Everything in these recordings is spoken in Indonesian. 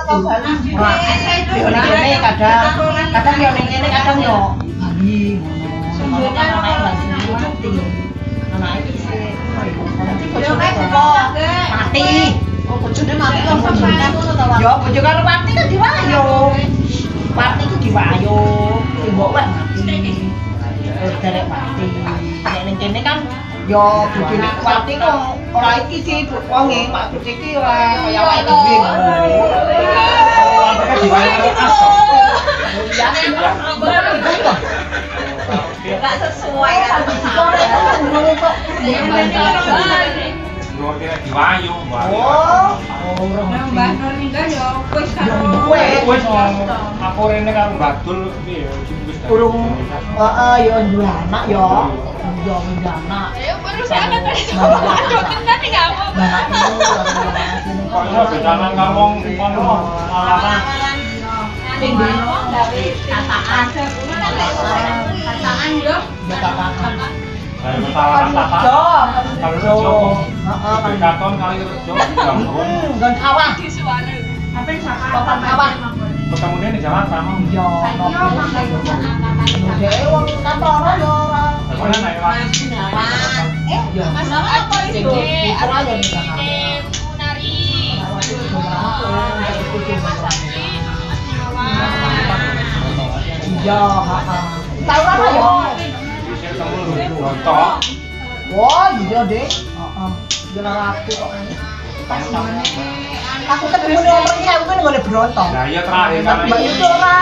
Yo ning kene kadang yo ning kene kadang yo Bali ngono. Anak iki sih mati. Oh bojone mati kok bojone ngono to, Pak. Yo bojo karo mati kan diwayo. Mati ku diwayo. Mbok wek mati. Terus derek mati. Nek ning kene kan yo bojone mati kok ora iki sih wonge, Pak Bos iki ora kaya awake dhewe. Ora diwayo aso. Enggak sesuai kan. Diwayu, Mbah Nur ninggal ya wis karo wis aku rene karo Badul piye wis urung heeh yo duwe anak yo duwe anak. Ya baru saya kan aduh tenan iki kamu. Kok bedanan kamu ngono alasan Ning dino gawe tataan. Tataan yo. Saya masalah apa? Kalau heeh, katon kali rejo gambung. Nggon kawah. Disuwane. Apa sapa? Papan kawah. Ketemunya di Jakarta mau. Yo, dhewe wong kantor yo ora. Mana naik Mas? Yo. Masalah apa itu? Ora yo Munari. Yo, heeh. Tahu apa yo? Bisa ketemu Gontok. Wah, iya deh. Heeh. Yo ora aku kok. Aku ketemu orang iki aku kan ngene Bronto. Nah, iya terakhir kan. Mbak itu ora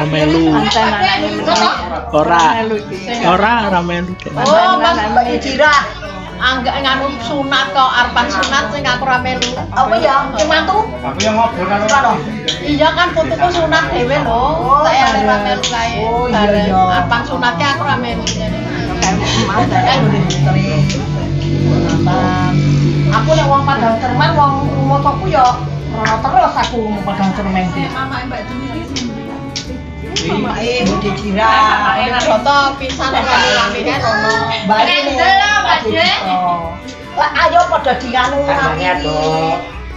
melu. Ora melu. Oh, Mas Mbak Ijira. Anggak nganu sunat kok arepan sunat sing aku ora melu. Apa ya? Sing mantu? Aku yang ngobrol karo Ora. Iya kan putuku sunat dhewe lho. Saya ora melu kae. Oh iya. Arepan sunatnya aku ora melu. Aku nek wong Padang Cermen wong motoku yo ora terus aku wong Padang Cermen iki. Mama Mbak Dwi iki Mamake Mbak Ijira. Enak foto pisan rame-rame kan ono. Mbak Dwi. Lah ayo padha dianu ngati.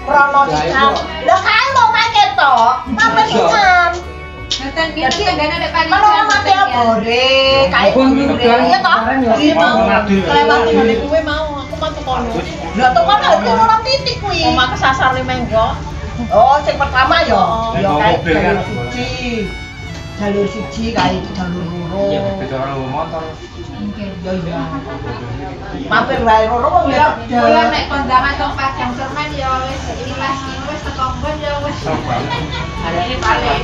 Rono sisan. Lah kae mau make to. Mame sisan. Ngeten piye tenggane nek paling. Kalau mati abore, kae iya toh? Iya mau. Kae mati ngene kuwe mau, aku mati kono. Lah tekan aku ora titik kuwi. Omah kesasar li menggo. Oh, sing pertama yo, yo kae jalur siji. Jalur siji kae jalur loro. Iya, beda karo motor. Yo iya. Mampir wae loro kok ya. Kula nek kondangan tong Padang Cermen ya wis ikhlas wis teko nggon ya wis. Balik.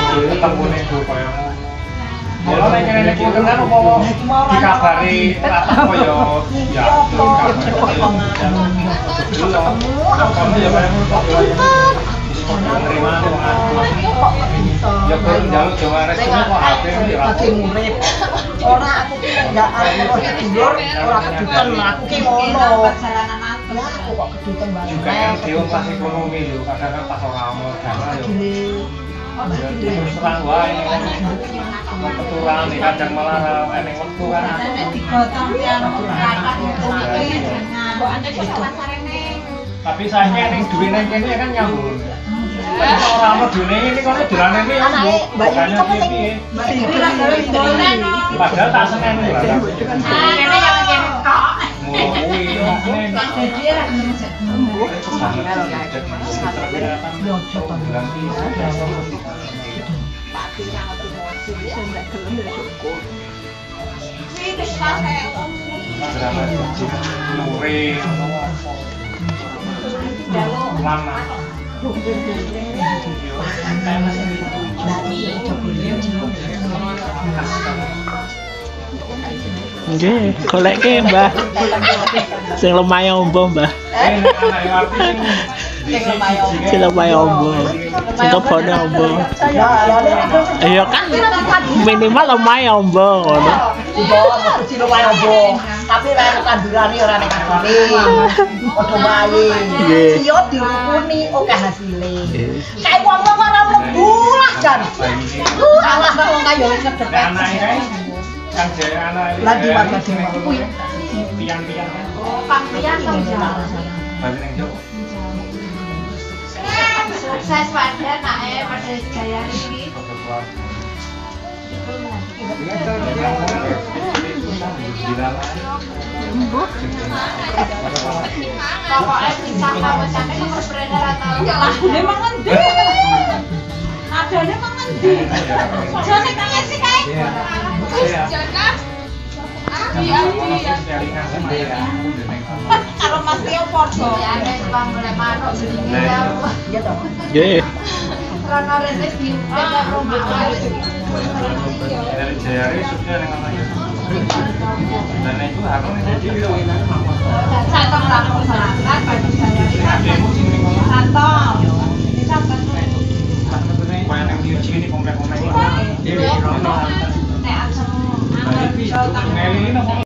Ketemu nih gue koyo. Kalau nek kene iki kenal apa dikabari apa koyo ya. Kamu ya bareng terima ya kok njaluk Jawa resiko kok ate Lagi murid. Ora aku ki enggak tidur, ora kedutan aku ki ngono. Perjalanan aku. Aku kok kedutan banget. juga yang diungkas ekonomi lho kadang kan pas ora mau dana yo terus terang wae keturunan nih kadang malah eneng wektu kan Nek digotong yang rapat itu iki kok ante kok pasarene. tapi saya ning duwe nang kene kan nyambung ora ono duwe ini kono dolane iki Anake Mbak Yuni kok piye penting padahal tak seneni barang Kene yang kene kok. Nggih, goleke Mbah. Sing lemah ombo, Mbah. Sing lemah ombo. Sing kebone ombo. Iya kan minimal lemah ombo ngono. Mesti lumayan ombo. Tapi lain kandurane ora nek kandure. Padha wae. Sio dirukuni oke hasile. Kae wong-wong ora mlebu lah jan. Alah wong kaya wis ngedep. Kan jare anak Lagi warga sing kuwi. pian-pian kan Oh, pampian to. bali ning Jawa Sukses pada nae pada Jaya ini. Pokoknya bisa kamu sampai nomor beredar atau Lagunya emang ngendi? Nadanya emang ngendi? Jone kaya sih kae. Karo Mas Tio podo. ya ada bang boleh manuk begini ya. Iya toh. Ye. Karena rezeki beda rumah. Dari Jayari sudah dengan namanya. Dan itu harus jadi Santong langsung selatan bagi saya. Santong. Ini sampai Banyak yang diuji ini komplek-komplek. Nek asem. Nelly ini